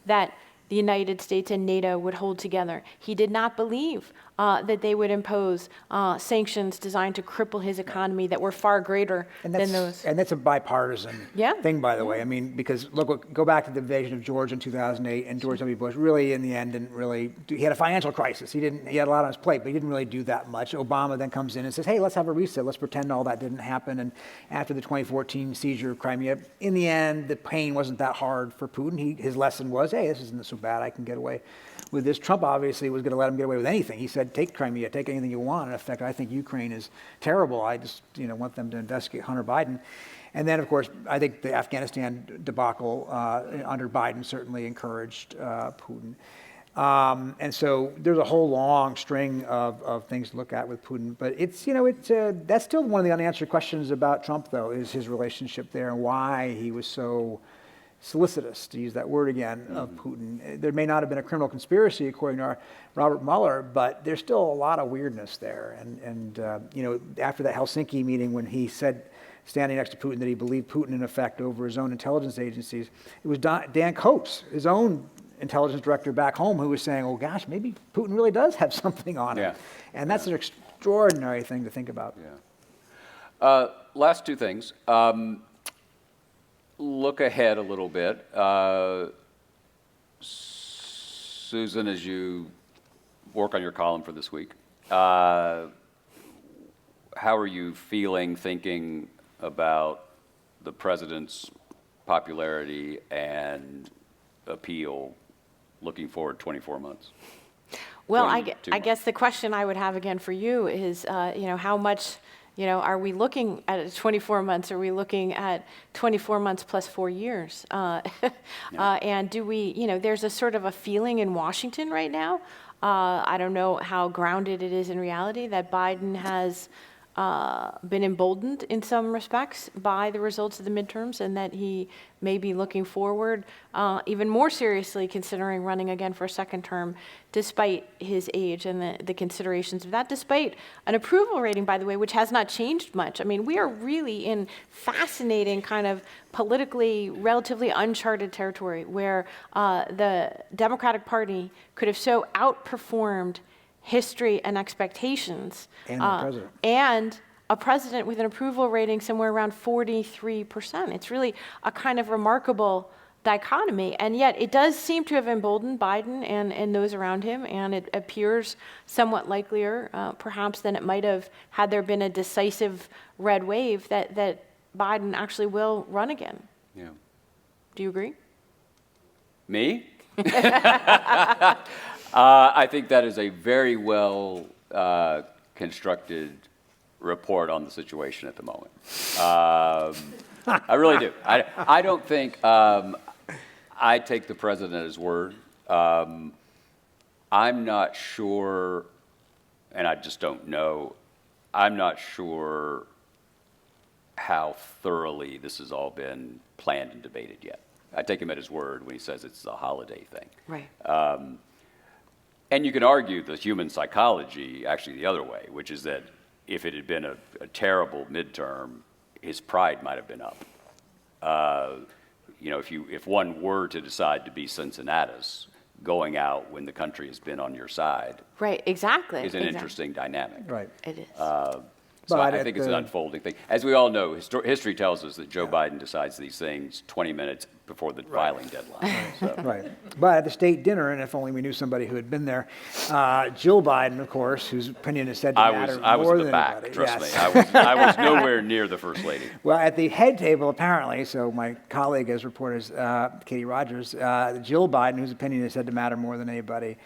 that the United States and NATO would hold together. He did not believe that they would impose sanctions designed to cripple his economy that were far greater than those. And that's a bipartisan thing, by the way. I mean, because look, go back to the invasion of Georgia in 2008, and George W. Bush really, in the end, didn't really he had a financial crisis. He had a lot on his plate, but he didn't really do that much. Obama then comes in and says, hey, let's have a reset. Let's pretend all that didn't happen. And after the 2014 seizure of Crimea, in the end, the pain wasn't that hard for Putin. His lesson was, hey, this isn't so bad. I can get away with this. Trump obviously was going to let him get away with anything. He said, take Crimea, take anything you want. In effect, I think Ukraine is terrible. I just want them to investigate Hunter Biden. And then, of course, I think the Afghanistan debacle under Biden certainly encouraged Putin. And so there's a whole long string of things to look at with Putin. But it's that's still one of the unanswered questions about Trump, though, is his relationship there and why he was so solicitous, to use that word again, of Putin. There may not have been a criminal conspiracy, according to Robert Mueller, but there's still a lot of weirdness there. And after that Helsinki meeting, when he said, standing next to Putin, that he believed Putin, in effect, over his own intelligence agencies, it was Dan Coates, his own intelligence director back home, who was saying, oh gosh, maybe Putin really does have something on him. And that's an extraordinary thing to think about. Last two things. Look ahead a little bit. Susan, as you work on your column for this week, how are you feeling, thinking about the president's popularity and appeal looking forward 24 months? Well, I guess the question I would have again for you is, how much, are we looking at 24 months? Are we looking at 24 months plus 4 years? And do we, there's a sort of a feeling in Washington right now. I don't know how grounded it is in reality that Biden has been emboldened in some respects by the results of the midterms, and that he may be looking forward even more seriously considering running again for a second term, despite his age and the considerations of that, despite an approval rating, by the way, which has not changed much. I mean, we are really in fascinating kind of politically relatively uncharted territory where the Democratic Party could have so outperformed history and expectations, and the president. And a president with an approval rating somewhere around 43%. It's really a kind of remarkable dichotomy, and yet it does seem to have emboldened Biden and those around him, and it appears somewhat likelier, perhaps, than it might have had there been a decisive red wave that Biden actually will run again. Yeah. Do you agree? Me? I think that is a very well constructed report on the situation at the moment. I really do. I don't think. I take the president at his word. I'm not sure, and I just don't know, I'm not sure how thoroughly this has all been planned and debated yet. I take him at his word when he says it's a holiday thing. Right. And you can argue the human psychology actually the other way, which is that if it had been a terrible midterm, his pride might have been up. If one were to decide to be Cincinnatus, going out when the country has been on your side, right, exactly, is an interesting dynamic. Right. It is. So I think it's an unfolding thing. As we all know, history tells us that Joe Biden decides these things 20 minutes before the filing deadline. So. Right. But at the state dinner, and if only we knew somebody who had been there, Jill Biden, of course, whose opinion is said to matter I was more at the than back, anybody. trust Yes. me. I was nowhere near the First Lady. Well, at the head table, apparently, so my colleague has reported, Katie Rogers, Jill Biden, whose opinion is said to matter more than anybody,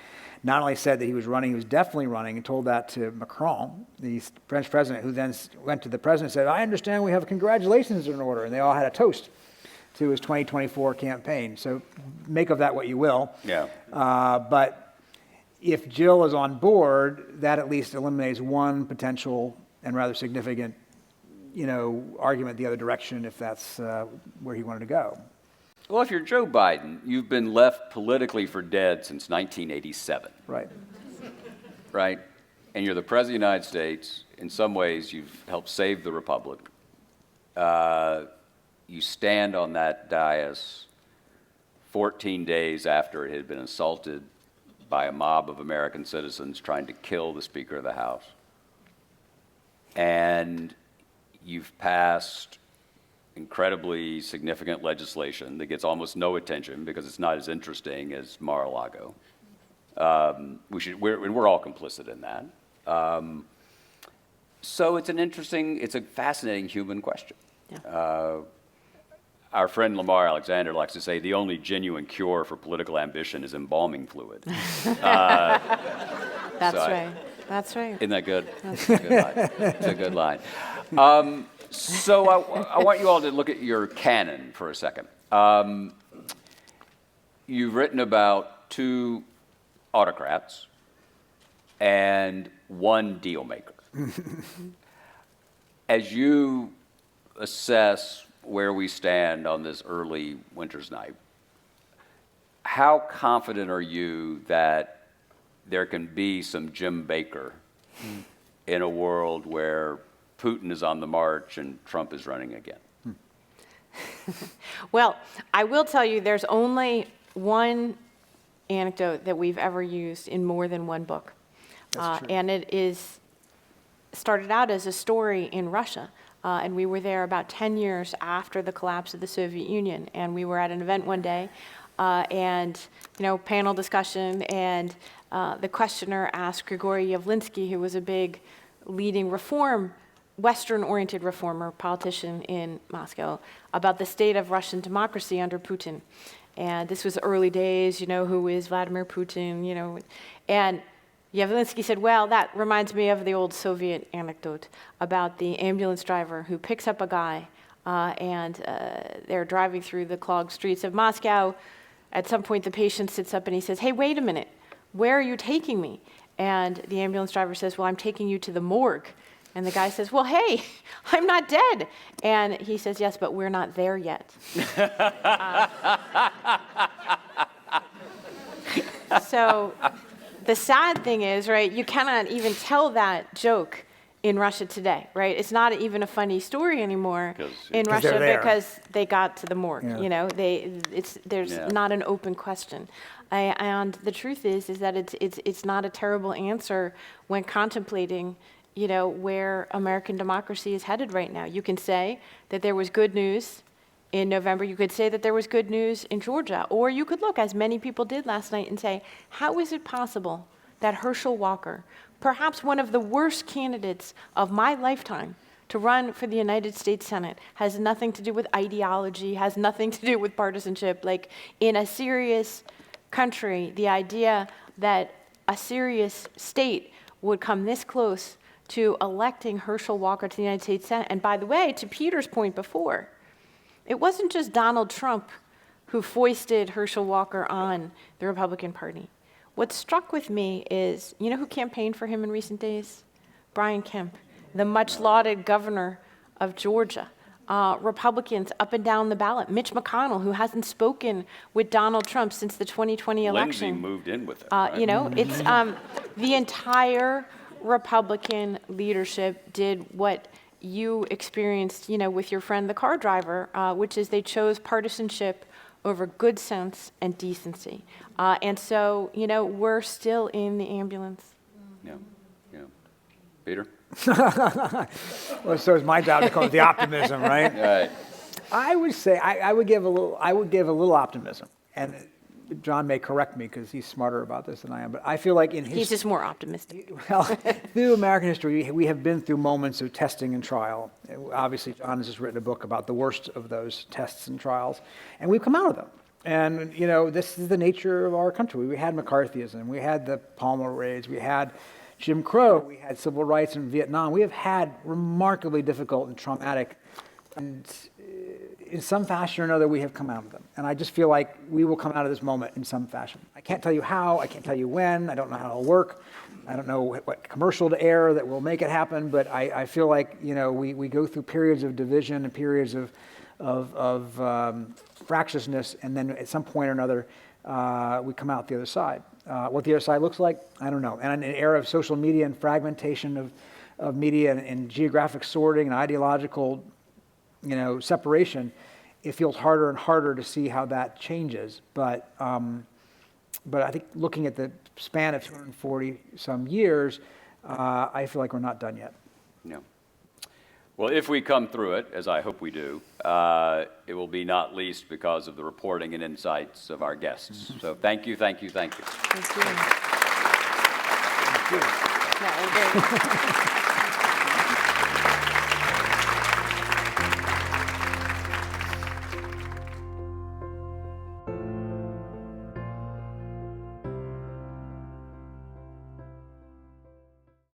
not only said that he was running, he was definitely running, and told that to Macron, the French president, who then went to the president and said, I understand we have congratulations in order, and they all had a toast to his 2024 campaign. So make of that what you will. Yeah. But if Jill is on board, that at least eliminates one potential and rather significant, argument the other direction if that's where he wanted to go. Well, if you're Joe Biden, you've been left politically for dead since 1987. Right. Right? And you're the President of the United States. In some ways, you've helped save the Republic. You stand on that dais 14 days after it had been assaulted by a mob of American citizens trying to kill the Speaker of the House. And you've passed incredibly significant legislation that gets almost no attention because it's not as interesting as Mar-a-Lago. We're all complicit in that. So it's a fascinating human question. Yeah. Our friend Lamar Alexander likes to say the only genuine cure for political ambition is embalming fluid. That's right. That's right. Isn't that good? That's a good line. It's a good line. So I want you all to look at your canon for a second. You've written about 2 autocrats and 1 deal maker. As you assess where we stand on this early winter's night, how confident are you that there can be some Jim Baker in a world where Putin is on the march and Trump is running again? Well, I will tell you there's only one anecdote that we've ever used in more than one book. That's true. And it started out as a story in Russia. And we were there about 10 years after the collapse of the Soviet Union. And we were at an event one day, and panel discussion, and the questioner asked Grigory Yavlinsky, who was a big leading Western-oriented reformer politician in Moscow, about the state of Russian democracy under Putin. And this was early days, who is Vladimir Putin, and Yavlinsky said, well, that reminds me of the old Soviet anecdote about the ambulance driver who picks up a guy and they're driving through the clogged streets of Moscow. At some point, the patient sits up and he says, hey, wait a minute, where are you taking me? And the ambulance driver says, well, I'm taking you to the morgue. And the guy says, well, hey, I'm not dead. And he says, yes, but we're not there yet. So the sad thing is, right, you cannot even tell that joke in Russia today, right? It's not even a funny story anymore in Russia because they got to the morgue. Yeah. There's not an open question. And the truth is that it's not a terrible answer when contemplating, where American democracy is headed right now. You can say that there was good news in November. You could say that there was good news in Georgia. Or you could look, as many people did last night, and say, how is it possible that Herschel Walker, perhaps one of the worst candidates of my lifetime to run for the United States Senate, has nothing to do with ideology, has nothing to do with partisanship? Like, in a serious country, the idea that a serious state would come this close to electing Herschel Walker to the United States Senate. And by the way, to Peter's point before, it wasn't just Donald Trump who foisted Herschel Walker on the Republican Party. What struck with me is, you know who campaigned for him in recent days? Brian Kemp, the much lauded governor of Georgia. Republicans up and down the ballot. Mitch McConnell, who hasn't spoken with Donald Trump since the 2020 election. Lindsey moved in with it. Right? You know, it's the entire Republican leadership did what you experienced, you know, with your friend the car driver, which is they chose partisanship over good sense and decency. And so, you know, we're still in the ambulance. Yeah, yeah. Peter? Well, so it's my job to call it the optimism, right? Right. I would say I would give a little optimism, and John may correct me because he's smarter about this than I am. But I feel like he's just more optimistic. Well, through American history, we have been through moments of testing and trial. Obviously, John has just written a book about the worst of those tests and trials, and we've come out of them. And you know, this is the nature of our country. We had McCarthyism, we had the Palmer raids, we had Jim Crow, we had civil rights in Vietnam. We have had remarkably difficult and traumatic, and in some fashion or another, we have come out of them. And I just feel like we will come out of this moment in some fashion. I can't tell you how, I can't tell you when, I don't know how it'll work. I don't know what commercial to air that will make it happen, but I feel like, you know, we go through periods of division and periods of fractiousness, and then at some point or another, we come out the other side. What the other side looks like, I don't know. And in an era of social media and fragmentation of media and geographic sorting and ideological, you know, separation, it feels harder and harder to see how that changes. But I think looking at the span of 240 some years, I feel like we're not done yet. No. Well, if we come through it, as I hope we do, it will be not least because of the reporting and insights of our guests. So thank you, thank you, thank you. Thank you. Thank you. Yeah,